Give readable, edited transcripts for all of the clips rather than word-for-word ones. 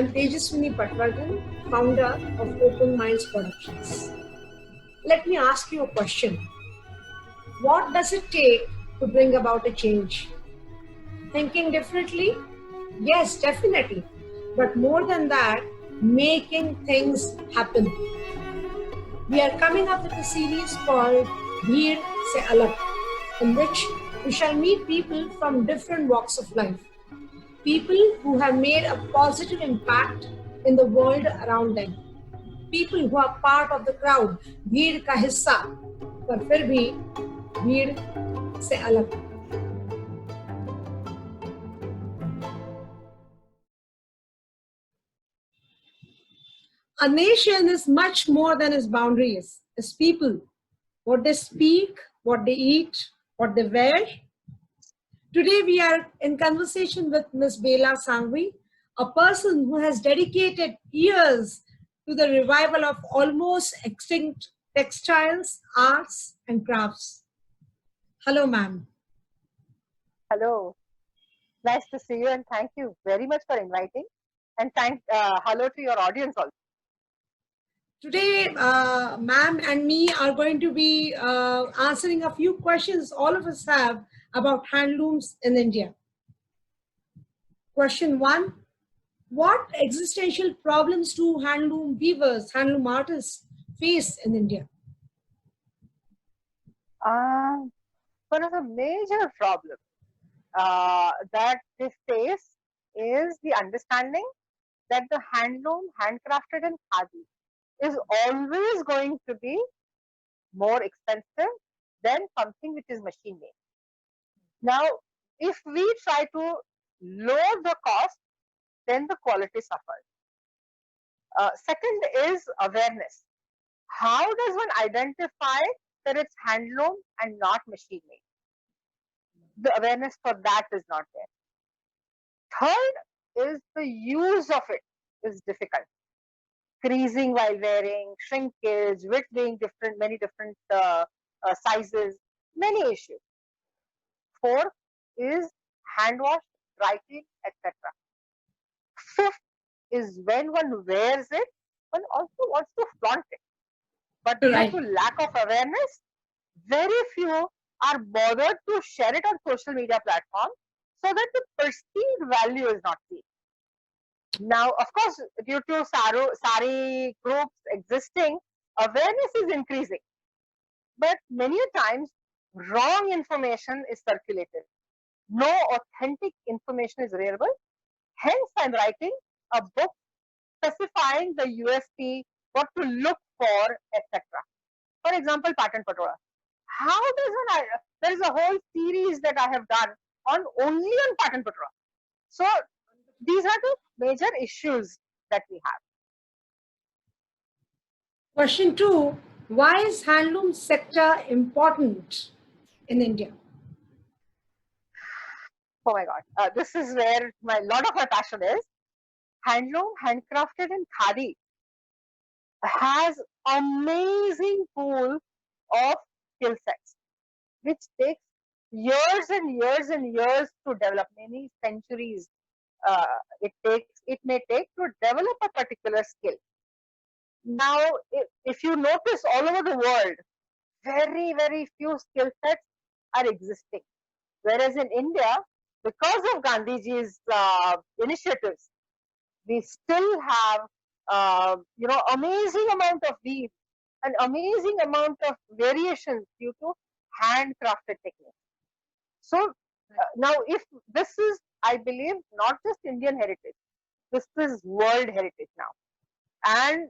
I'm Tejaswini Patwardhan, founder of Open Minds Productions. Let me ask you a question. What does it take to bring about a change? Thinking differently? Yes, definitely. But more than that, making things happen. We are coming up with a series called Bheer Se Alag, in which we shall meet people from different walks of life. People who have made a positive impact in the world around them. People who are part of the crowd, भीड़ का हिस्सा, पर फिर भी भीड़ से अलग. A nation is much more than its boundaries. It's people, what they speak, what they eat, what they wear. Today we are in conversation with Ms. Bela Sangvi, a person who has dedicated years to the revival of almost extinct textiles, arts, and crafts. Hello, ma'am. Hello. Nice to see you, and thank you very much for inviting. And hello to your audience also. Today, ma'am and me are going to be answering a few questions all of us have about handlooms in India. Question 1. What existential problems do handloom weavers, handloom artists face in India? One of the major problems that they face is the understanding that the handloom, handcrafted and khadi is always going to be more expensive than something which is machine made. Now, if we try to lower the cost, then the quality suffers. Second is awareness. How does one identify that it's handloom and not machine made? The awareness for that is not there. Third is the use of it is difficult. Creasing while wearing, shrinkage, width being different, many different sizes, many issues. Fourth is hand wash, dry clean, etc. Fifth is when one wears it, one also wants to flaunt it. But due to lack of awareness, very few are bothered to share it on social media platforms so that the perceived value is not seen. Now, of course, due to sari groups existing, awareness is increasing. But many times, wrong information is circulated. No authentic information is available. Hence, I'm writing a book specifying the USP, what to look for, etc. For example, pattern patola. How does one? There is a whole series that I have done on only on pattern patola. So these are the major issues that we have. Question 2. Why is handloom sector important in India? Oh my God, this is where a lot of my passion is. Handloom, handcrafted and khadi has amazing pool of skill sets, which takes years and years and years to develop, many centuries. It may take to develop a particular skill. Now, if you notice all over the world, very, very few skill sets are existing. Whereas in India, because of Gandhiji's initiatives, we still have, amazing amount of weave, an amazing amount of variations due to handcrafted techniques. So now, if this is, I believe, not just Indian heritage, this is world heritage now. And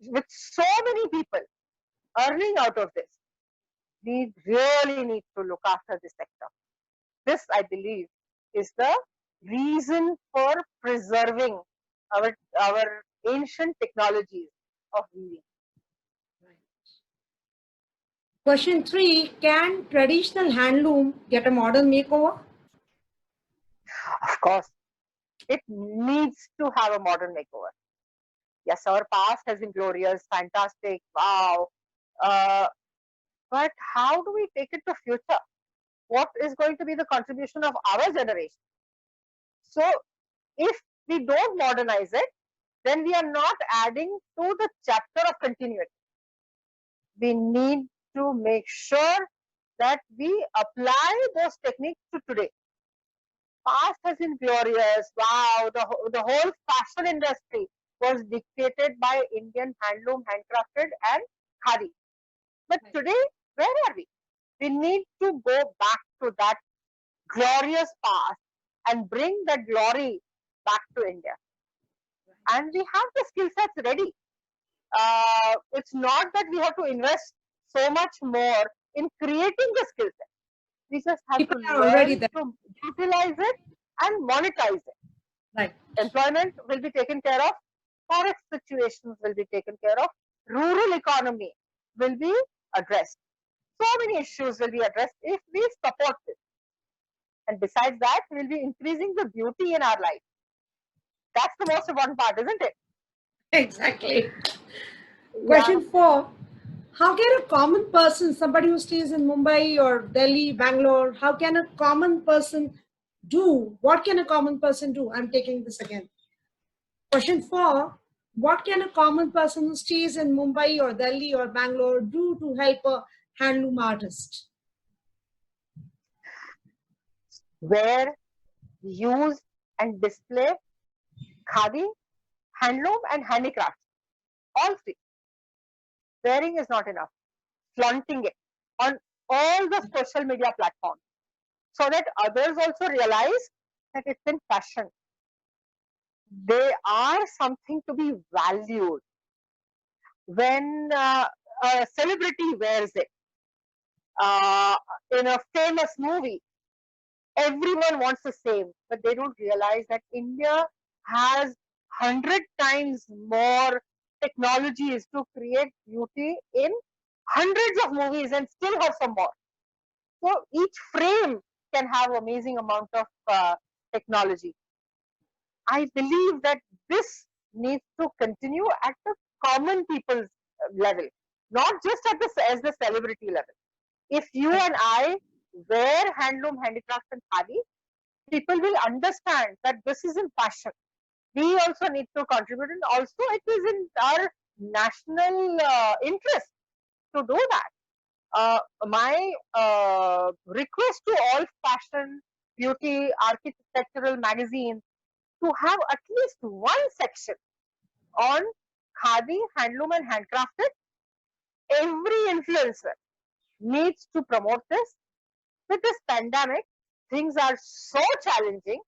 with so many people earning out of this, we really need to look after this sector. This, I believe, is the reason for preserving our ancient technologies of weaving. Question 3. Can traditional handloom get a modern makeover? Of course, it needs to have a modern makeover. Yes, our past has been glorious, fantastic, wow. But how do we take it to future? What is going to be the contribution of our generation? So, if we don't modernize it, then we are not adding to the chapter of continuity. We need to make sure that we apply those techniques to today. Past has been glorious. Wow, the whole fashion industry was dictated by Indian handloom, handcrafted, and khadi. But today, where are we? We need to go back to that glorious past and bring that glory back to India. And we have the skill sets ready. It's not that we have to invest so much more in creating the skill set. We just have People to are already learn there. to utilize it and monetize it. Right. Employment will be taken care of, forex situations will be taken care of, rural economy will be addressed. So many issues will be addressed if we support this. And besides that, we'll be increasing the beauty in our life. That's the most important part, isn't it? Exactly. Yeah. Question 4. How can a common person, somebody who stays in Mumbai or Delhi, Bangalore, how can a common person do? What can a common person do? I'm taking this again. Question 4. What can a common person who stays in Mumbai or Delhi or Bangalore do to help a handloom artist? Wear, use, and display khadi, handloom, and handicrafts. All three. Wearing is not enough. Flaunting it on all the social media platforms so that others also realize that it's in fashion. They are something to be valued. When a celebrity wears it in a famous movie, everyone wants the same, but they don't realize that India has 100 times more technologies to create beauty in hundreds of movies and still have some more. So each frame can have amazing amount of technology. I believe that this needs to continue at the common people's level, not just at the as the celebrity level. If you and I wear handloom, handicrafts, and khadi, people will understand that this is in fashion. We also need to contribute, and also it is in our national interest to do that. My request to all fashion, beauty, architectural magazines to have at least one section on khadi, handloom, and handcrafted. Every influencer needs to promote this. With this pandemic, things are so challenging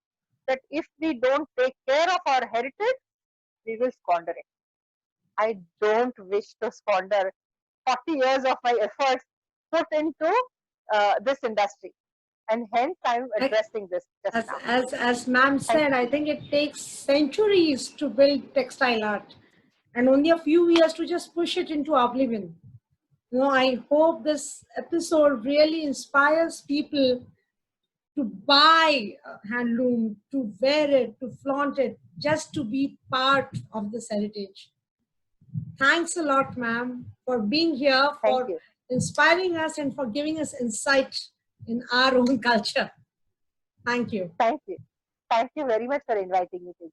that if we don't take care of our heritage, we will squander it. I don't wish to squander 40 years of my efforts put into this industry. And hence I'm addressing this just now. As ma'am said, I think it takes centuries to build textile art and only a few years to just push it into oblivion. I hope this episode really inspires people to buy handloom, to wear it, to flaunt it, just to be part of this heritage. Thanks a lot, ma'am, for being here, for inspiring us, and for giving us insight in our own culture. Thank you. Thank you. Thank you very much for inviting me to this.